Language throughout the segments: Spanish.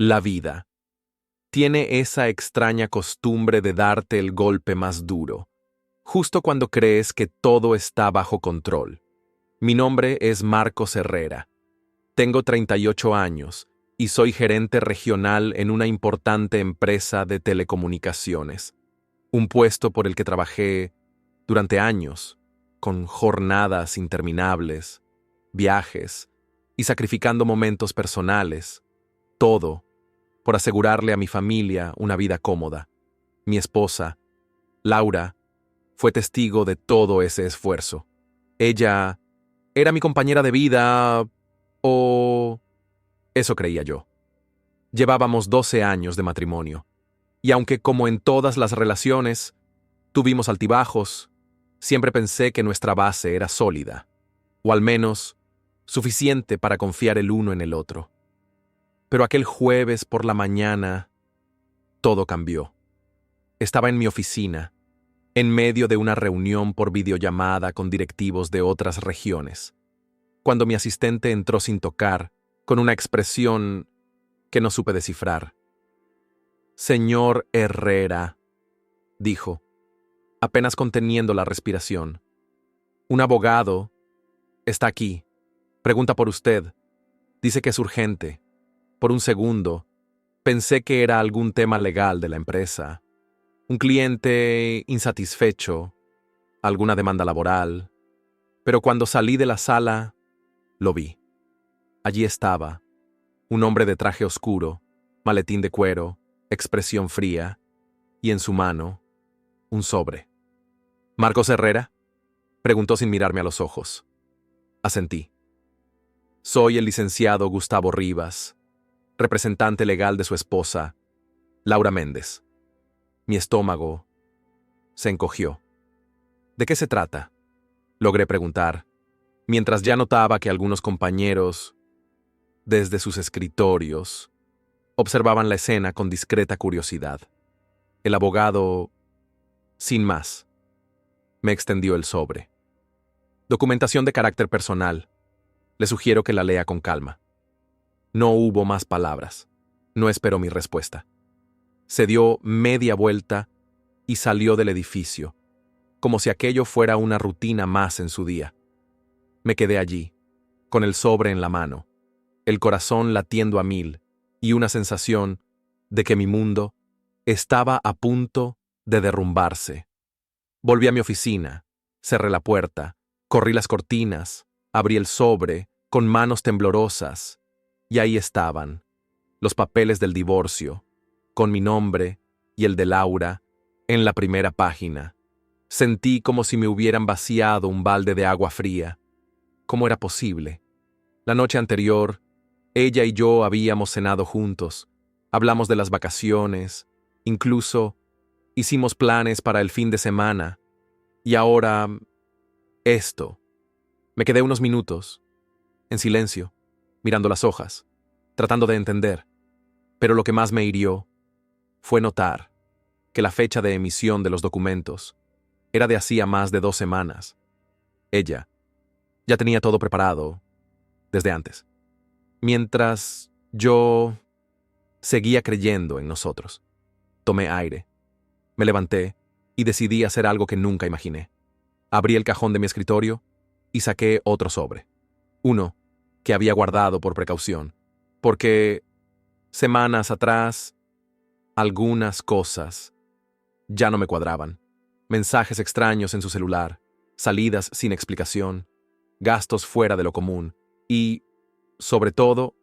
La vida tiene esa extraña costumbre de darte el golpe más duro, justo cuando crees que todo está bajo control. Mi nombre es Marcos Herrera. Tengo 38 años y soy gerente regional en una importante empresa de telecomunicaciones, un puesto por el que trabajé durante años, con jornadas interminables, viajes y sacrificando momentos personales, todo por asegurarle a mi familia una vida cómoda. Mi esposa, Laura, fue testigo de todo ese esfuerzo. Ella era mi compañera de vida, o eso creía yo. Llevábamos 12 años de matrimonio, y aunque como en todas las relaciones, tuvimos altibajos, siempre pensé que nuestra base era sólida, o al menos suficiente para confiar el uno en el otro. Pero aquel jueves por la mañana, todo cambió. Estaba en mi oficina, en medio de una reunión por videollamada con directivos de otras regiones, cuando mi asistente entró sin tocar, con una expresión que no supe descifrar. «Señor Herrera», dijo, apenas conteniendo la respiración. «Un abogado está aquí. Pregunta por usted. Dice que es urgente». Por un segundo, pensé que era algún tema legal de la empresa. Un cliente insatisfecho, alguna demanda laboral. Pero cuando salí de la sala, lo vi. Allí estaba, un hombre de traje oscuro, maletín de cuero, expresión fría, y en su mano, un sobre. «¿Marcos Herrera?», preguntó sin mirarme a los ojos. Asentí. «Soy el licenciado Gustavo Rivas, representante legal de su esposa, Laura Méndez». Mi estómago se encogió. «¿De qué se trata?», logré preguntar, mientras ya notaba que algunos compañeros, desde sus escritorios, observaban la escena con discreta curiosidad. El abogado, sin más, me extendió el sobre. «Documentación de carácter personal. Le sugiero que la lea con calma». No hubo más palabras. No esperó mi respuesta. Se dio media vuelta y salió del edificio, como si aquello fuera una rutina más en su día. Me quedé allí, con el sobre en la mano, el corazón latiendo a mil y una sensación de que mi mundo estaba a punto de derrumbarse. Volví a mi oficina, cerré la puerta, corrí las cortinas, abrí el sobre con manos temblorosas, y ahí estaban, los papeles del divorcio, con mi nombre y el de Laura en la primera página. Sentí como si me hubieran vaciado un balde de agua fría. ¿Cómo era posible? La noche anterior, ella y yo habíamos cenado juntos, hablamos de las vacaciones, incluso hicimos planes para el fin de semana, y ahora, esto. Me quedé unos minutos, en silencio, mirando las hojas, tratando de entender, pero lo que más me hirió fue notar que la fecha de emisión de los documentos era de hacía más de 2 semanas. Ella ya tenía todo preparado desde antes, mientras yo seguía creyendo en nosotros. Tomé aire, me levanté y decidí hacer algo que nunca imaginé. Abrí el cajón de mi escritorio y saqué otro sobre. Uno que había guardado por precaución, porque semanas atrás algunas cosas ya no me cuadraban. Mensajes extraños en su celular, salidas sin explicación, gastos fuera de lo común y, sobre todo,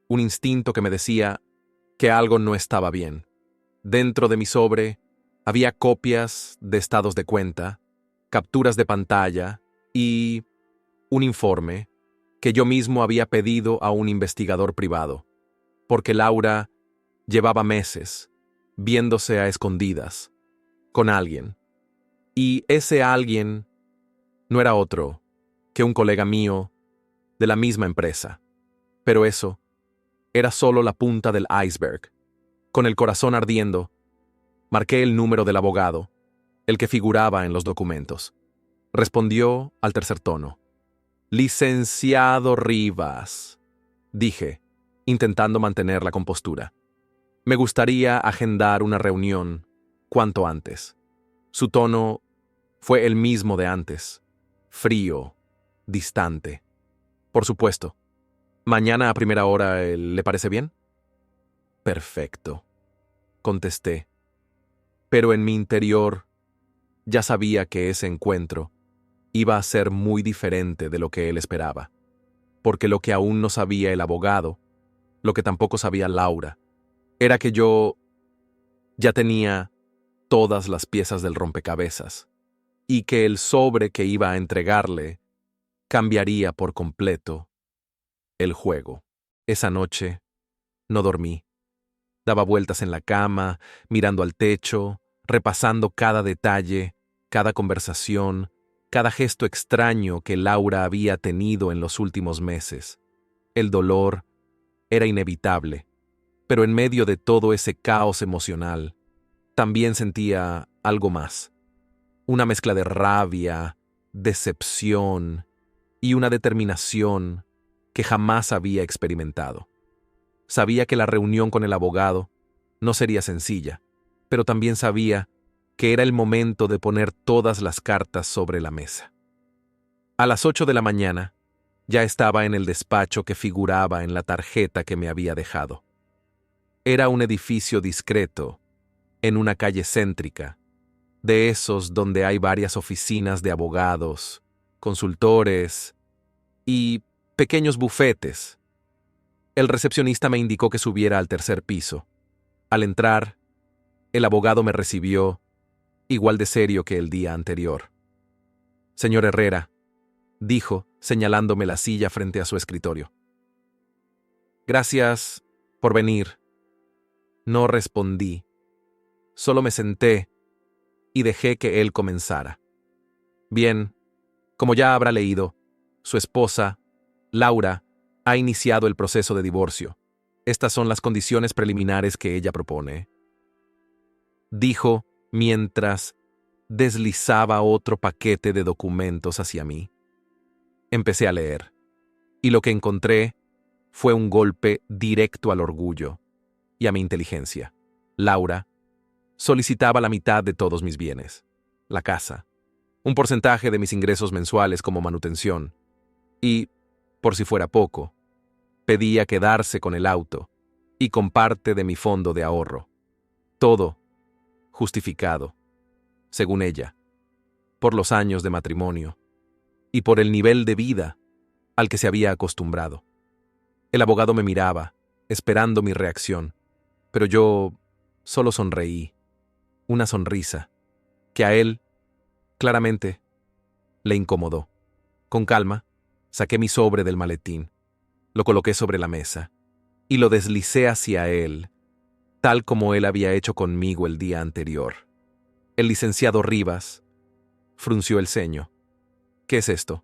un instinto que me decía que algo no estaba bien. Dentro de mi sobre había copias de estados de cuenta, capturas de pantalla y un informe que yo mismo había pedido a un investigador privado, porque Laura llevaba meses viéndose a escondidas con alguien, y ese alguien no era otro que un colega mío de la misma empresa. Pero eso era solo la punta del iceberg. Con el corazón ardiendo, marqué el número del abogado, el que figuraba en los documentos. Respondió al tercer tono. «Licenciado Rivas», dije, intentando mantener la compostura. Me gustaría agendar una reunión cuanto antes. Su tono fue el mismo de antes, frío, distante. Por supuesto. ¿Mañana a primera hora le parece bien? Perfecto, contesté. Pero en mi interior ya sabía que ese encuentro iba a ser muy diferente de lo que él esperaba, porque lo que aún no sabía el abogado, lo que tampoco sabía Laura, era que yo ya tenía todas las piezas del rompecabezas y que el sobre que iba a entregarle cambiaría por completo el juego. Esa noche no dormí. Daba vueltas en la cama, mirando al techo, repasando cada detalle, cada conversación, cada gesto extraño que Laura había tenido en los últimos meses. El dolor era inevitable, pero en medio de todo ese caos emocional, también sentía algo más. Una mezcla de rabia, decepción y una determinación que jamás había experimentado. Sabía que la reunión con el abogado no sería sencilla, pero también sabía que era el momento de poner todas las cartas sobre la mesa. A las 8 de la mañana, ya estaba en el despacho que figuraba en la tarjeta que me había dejado. Era un edificio discreto, en una calle céntrica, de esos donde hay varias oficinas de abogados, consultores y pequeños bufetes. El recepcionista me indicó que subiera al tercer piso. Al entrar, el abogado me recibió, igual de serio que el día anterior. Señor Herrera, dijo, señalándome la silla frente a su escritorio. Gracias por venir. No respondí. Solo me senté y dejé que él comenzara. Bien, como ya habrá leído, su esposa, Laura, ha iniciado el proceso de divorcio. Estas son las condiciones preliminares que ella propone. Dijo mientras deslizaba otro paquete de documentos hacia mí. Empecé a leer, y lo que encontré fue un golpe directo al orgullo y a mi inteligencia. Laura solicitaba la mitad de todos mis bienes, la casa, un porcentaje de mis ingresos mensuales como manutención, y, por si fuera poco, pedía quedarse con el auto y con parte de mi fondo de ahorro. Todo justificado, según ella, por los años de matrimonio y por el nivel de vida al que se había acostumbrado. El abogado me miraba, esperando mi reacción, pero yo solo sonreí, una sonrisa, que a él, claramente, le incomodó. Con calma, saqué mi sobre del maletín, lo coloqué sobre la mesa y lo deslicé hacia él, tal como él había hecho conmigo el día anterior. El licenciado Rivas frunció el ceño. ¿Qué es esto?,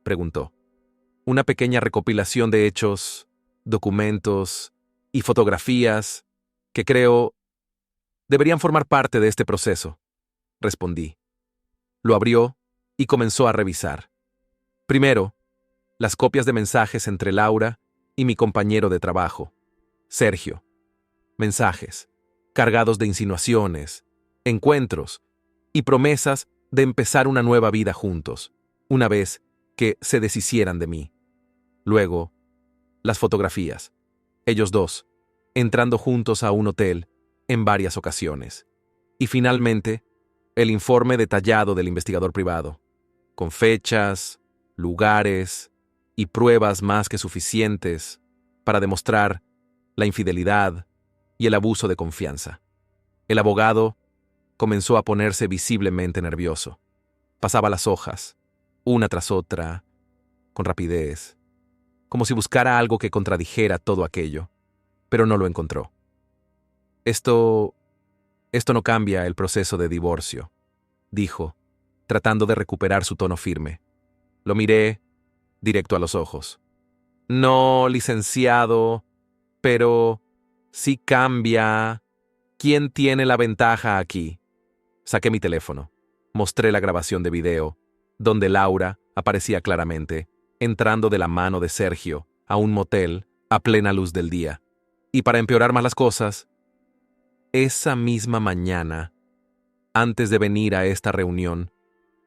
preguntó. Una pequeña recopilación de hechos, documentos y fotografías que creo deberían formar parte de este proceso, respondí. Lo abrió y comenzó a revisar. Primero, las copias de mensajes entre Laura y mi compañero de trabajo, Sergio. Mensajes, cargados de insinuaciones, encuentros y promesas de empezar una nueva vida juntos, una vez que se deshicieran de mí. Luego, las fotografías, ellos dos, entrando juntos a un hotel en varias ocasiones. Y finalmente, el informe detallado del investigador privado, con fechas, lugares y pruebas más que suficientes para demostrar la infidelidad y el abuso de confianza. El abogado comenzó a ponerse visiblemente nervioso. Pasaba las hojas, una tras otra, con rapidez, como si buscara algo que contradijera todo aquello, pero no lo encontró. Esto no cambia el proceso de divorcio, dijo, tratando de recuperar su tono firme. Lo miré directo a los ojos. No, licenciado, pero sí cambia. ¿Quién tiene la ventaja aquí? Saqué mi teléfono. Mostré la grabación de video, donde Laura aparecía claramente, entrando de la mano de Sergio a un motel a plena luz del día. Y para empeorar más las cosas, Esa misma mañana, antes de venir a esta reunión,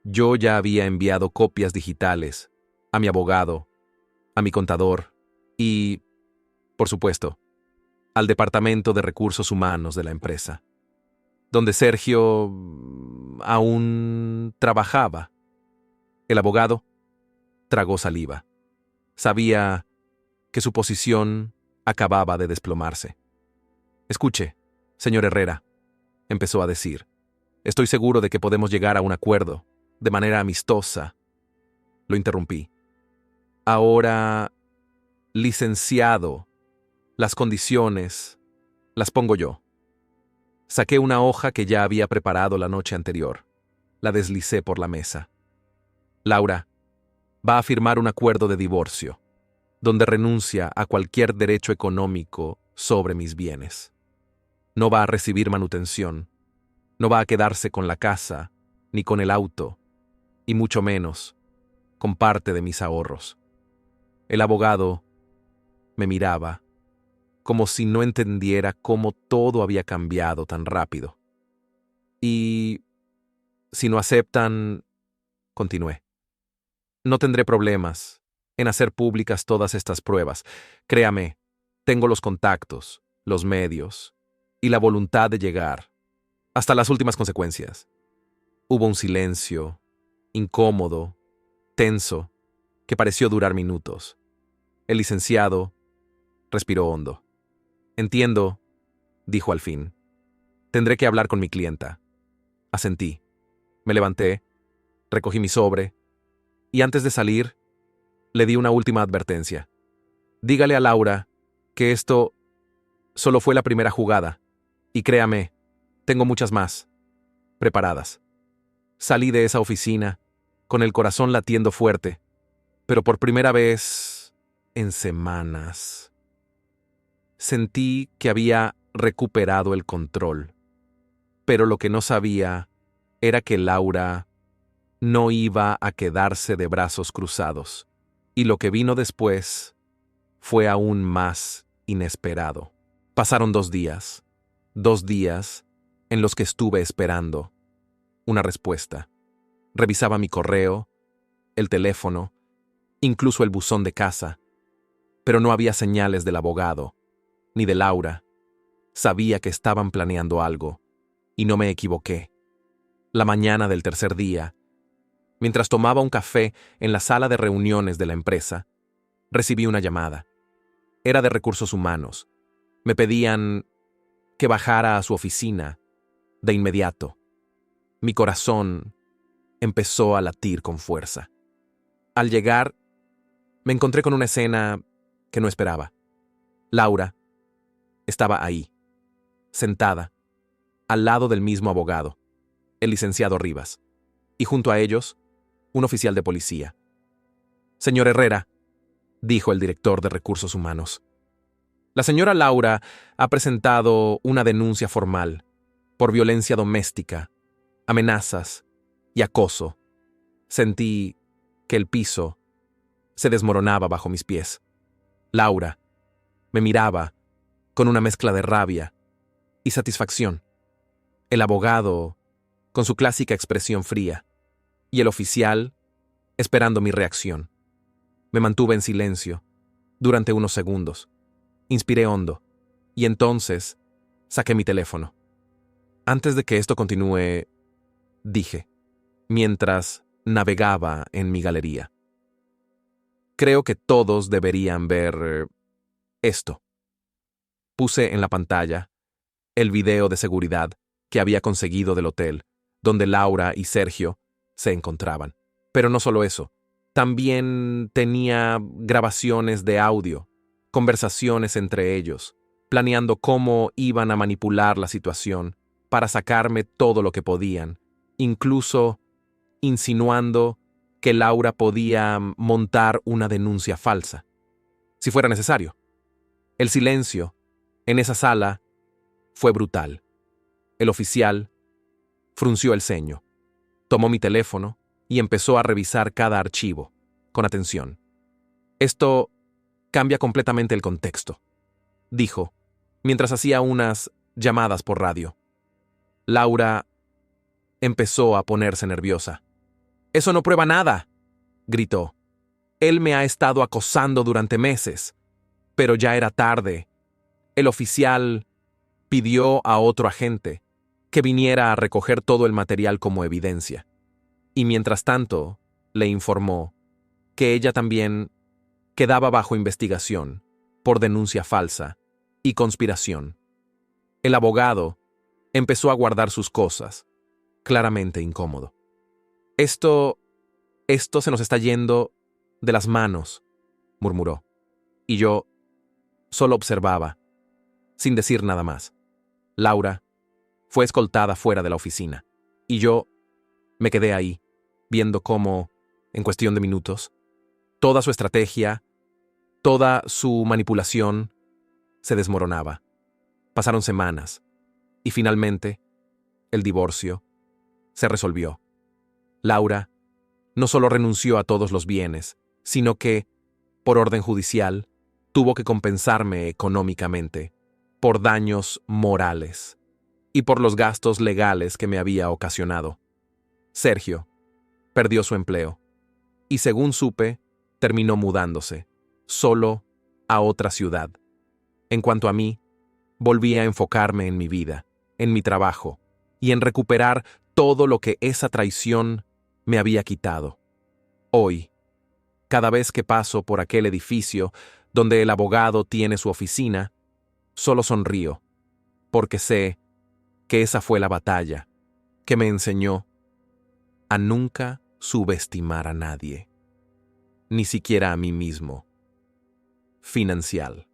yo ya había enviado copias digitales a mi abogado, a mi contador y, por supuesto, al Departamento de Recursos Humanos de la empresa, donde Sergio aún trabajaba. El abogado tragó saliva. Sabía que su posición acababa de desplomarse. Escuche, señor Herrera, empezó a decir. Estoy seguro de que podemos llegar a un acuerdo, de manera amistosa. Lo interrumpí. Ahora, licenciado, las condiciones las pongo yo. Saqué una hoja que ya había preparado la noche anterior. La deslicé por la mesa. Laura va a firmar un acuerdo de divorcio, donde renuncia a cualquier derecho económico sobre mis bienes. No va a recibir manutención, no va a quedarse con la casa, ni con el auto, y mucho menos con parte de mis ahorros. El abogado me miraba, como si no entendiera cómo todo había cambiado tan rápido. Y si no aceptan, continué. No tendré problemas en hacer públicas todas estas pruebas. Créame, tengo los contactos, los medios y la voluntad de llegar hasta las últimas consecuencias. Hubo un silencio, incómodo, tenso, que pareció durar minutos. El licenciado respiró hondo. Entiendo, dijo al fin. Tendré que hablar con mi clienta. Asentí. Me levanté, recogí mi sobre y antes de salir, le di una última advertencia. Dígale a Laura que esto solo fue la primera jugada y créame, tengo muchas más preparadas. Salí de esa oficina con el corazón latiendo fuerte, pero por primera vez en semanas. Sentí que había recuperado el control, pero lo que no sabía era que Laura no iba a quedarse de brazos cruzados, y lo que vino después fue aún más inesperado. Pasaron 2 días en los que estuve esperando una respuesta. Revisaba mi correo, el teléfono, incluso el buzón de casa, pero no había señales del abogado, ni de Laura. Sabía que estaban planeando algo, y no me equivoqué. La mañana del tercer día, mientras tomaba un café en la sala de reuniones de la empresa, recibí una llamada. Era de Recursos Humanos. Me pedían que bajara a su oficina de inmediato. Mi corazón empezó a latir con fuerza. Al llegar, me encontré con una escena que no esperaba. Laura estaba ahí, sentada, al lado del mismo abogado, el licenciado Rivas, y junto a ellos, un oficial de policía. Señor Herrera, dijo el director de Recursos Humanos, la señora Laura ha presentado una denuncia formal por violencia doméstica, amenazas y acoso. Sentí que el piso se desmoronaba bajo mis pies. Laura me miraba con una mezcla de rabia y satisfacción. El abogado con su clásica expresión fría y el oficial esperando mi reacción. Me mantuve en silencio durante unos segundos. Inspiré hondo y entonces saqué mi teléfono. Antes de que esto continúe, dije, mientras navegaba en mi galería. Creo que todos deberían ver esto. Puse en la pantalla el video de seguridad que había conseguido del hotel, donde Laura y Sergio se encontraban. Pero no solo eso, también tenía grabaciones de audio, conversaciones entre ellos, planeando cómo iban a manipular la situación para sacarme todo lo que podían, incluso insinuando que Laura podía montar una denuncia falsa, si fuera necesario. El silencio en esa sala fue brutal. El oficial frunció el ceño, tomó mi teléfono y empezó a revisar cada archivo, con atención. Esto cambia completamente el contexto, dijo, mientras hacía unas llamadas por radio. Laura empezó a ponerse nerviosa. «Eso no prueba nada», gritó. «Él me ha estado acosando durante meses». Pero ya era tarde. El oficial pidió a otro agente que viniera a recoger todo el material como evidencia. Y mientras tanto, le informó que ella también quedaba bajo investigación por denuncia falsa y conspiración. El abogado empezó a guardar sus cosas, claramente incómodo. Esto se nos está yendo de las manos», murmuró. Y yo solo observaba, sin decir nada más. Laura fue escoltada fuera de la oficina, y yo me quedé ahí, viendo cómo, en cuestión de minutos, toda su estrategia, toda su manipulación se desmoronaba. Pasaron semanas, y finalmente, el divorcio se resolvió. Laura no solo renunció a todos los bienes, sino que, por orden judicial, tuvo que compensarme económicamente por daños morales y por los gastos legales que me había ocasionado. Sergio perdió su empleo y, según supe, terminó mudándose, solo a otra ciudad. En cuanto a mí, volví a enfocarme en mi vida, en mi trabajo y en recuperar todo lo que esa traición me había quitado. Hoy, cada vez que paso por aquel edificio donde el abogado tiene su oficina, solo sonrío, porque sé que esa fue la batalla que me enseñó a nunca subestimar a nadie, ni siquiera a mí mismo. Financial.